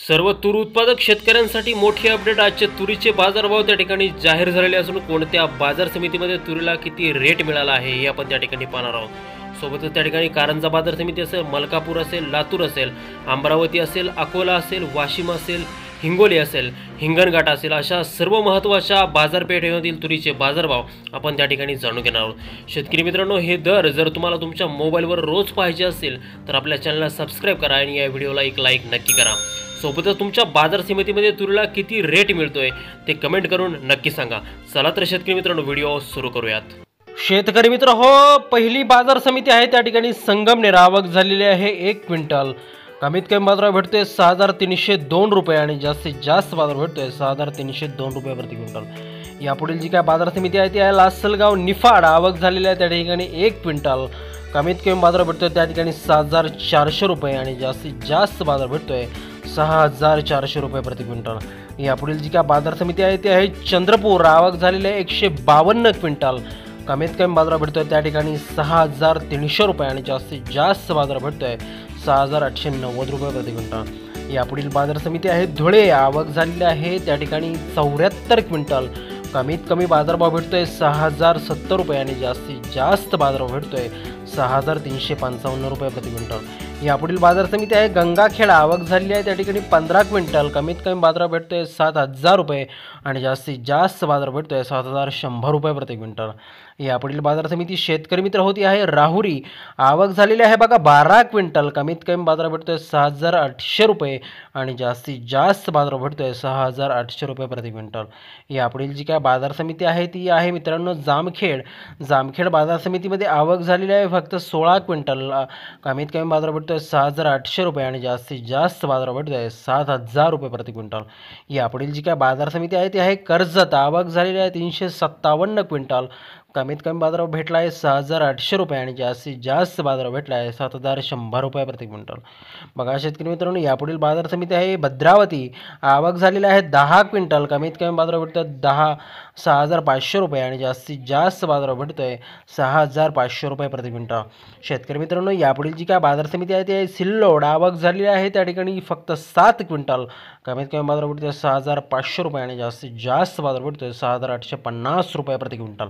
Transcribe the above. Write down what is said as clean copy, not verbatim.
सर्व तूर उत्पादक शेतकऱ्यांसाठी मोठी अपडेट। आजचे तुरीचे बाजारभाव त्या ठिकाणी जाहीर झालेले असून कोणत्या बाजार समितीमध्ये तुरीला किती रेट मिळाला आहे हे आपण त्या ठिकाणी पाहणार आहोत। सोबतच त्या ठिकाणी कारंजा बाजार समिती असेल, मलकापूर असेल, लातूर असेल, अमरावती असेल, अकोला असेल, वाशिम असेल, हिंगोली असेल, हिंगणघाट असेल, अशा सर्व महत्त्वाच्या बाजारपेठेमधील तुरीचे बाजारभाव आपण त्या ठिकाणी जाणून घेणार आहोत। शेतकरी मित्रांनो, हे दर जर तुम्हाला तुमच्या मोबाईलवर रोज पाहिजे असेल तर आपल्या चॅनलला सबस्क्राईब करा आणि या व्हिडिओला एक लाईक नक्की करा। सोबतच तुमच्या बाजार समितीमध्ये तुरीला किती रेट मिळतोय ते कमेंट करून नक्की सांगा। चला तर शेतकरी मित्रांनो, व्हिडिओ सुरू करूयात। शेतकरी मित्र हो, पहिली बाजार समिती आहे त्या ठिकाणी संगमनेर। आवक झालेली आहे 1 क्विंटल। कमीत कमी बाजार भेटतोय 6302 रुपये आणि जास्तीत जास्त बाजार भेटतोय 6302 रुपये प्रति क्विंटल। यापुढील जी काय बाजार समिती आहे ती आहे लासलगाव निफाड। आवक झालेली आहे त्या ठिकाणी 1 क्विंटल। कमीत कमी बाजार भेटतोय त्या ठिकाणी 6400 रुपये आणि जास्तीत जास्त बाजार भेटतोय 6400 रुपये प्रति क्विंटल। यापुढील जी काय बाजार समिती आहे ती आहे चंद्रपूर। आवक झालेली आहे 152 क्विंटल। कमीत कमी बाजार भेटतोय त्या ठिकाणी 6300 रुपये आणि जास्तीत जास्त बाजार भेटतोय 6890 रुपये प्रति क्विंटल। यापुढील बाजार समिती आहे धुळे। आवक झालेली आहे त्या ठिकाणी 74 क्विंटल। कमीत कमी बाजारभाव भेटतोय 6070 रुपये आणि जास्तीत जास्त बाजारभाव भेटतोय 6355 रुपये प्रति क्विंटल। यापुढील बाजार समिती आहे गंगाखेड। आवक झालेली आहे त्या ठिकाणी 15 क्विंटल। कमीत कमी बाजार भेटतोय 7000 रुपये आणि जास्तीत जास्त बाजार भेटतोय 7100 रुपये प्रति क्विंटल। यापुढील बाजार समिती शेतकरी मित्र होती आहे राहुरी। आवक झालेली आहे बघा 12 क्विंटल। कमीत कमी बाजार भेटतोय 6800 रुपये आणि जास्तीत जास्त बाजार भेटतोय 6800 रुपये प्रति क्विंटल। यापुढील जी काय बाजार समिती आहे ती आहे मित्रांनो जामखेड। जामखेड बाजार समितीमध्ये आवक झालेली आहे फक्त 16 क्विंटल। कमीत कमी बाजार भेटतोय 6800 रुपये आणि जास्तीत जास्त बाजार भेटतोय 7000 रुपये प्रति क्विंटल। यापुढील जी काय बाजार समिती आहे ती आहे कर्जत। आवक झालेली आहे 357 क्विंटल। कमीत कमी बाजार भेटला आहे 6800 रुपये आणि जास्तीत जास्त बाजार भेटला आहे 7100 रुपये प्रति क्विंटल। बघा शेतकरी मित्रांनो, यापुढील बाजार समिती आहे भद्रावती। आवक झालेली आहे 10 क्विंटल। कमीत कमी बाजार भेटतोय 6500 रुपये आणि जास्तीत जास्त बाजार भेटतोय 6500 रुपये प्रति क्विंटल। शेतकरी मित्रांनो, यापुढील जी काय बाजार समिती आहे ती आहे सिल्लोड। आवक झालेली आहे त्या ठिकाणी फक्त 7 क्विंटल। कमीत कमी बाजार भेटतोय 6500 रुपये आणि जास्तीत जास्त बाजार भेटतोय 6850 रुपये प्रति क्विंटल।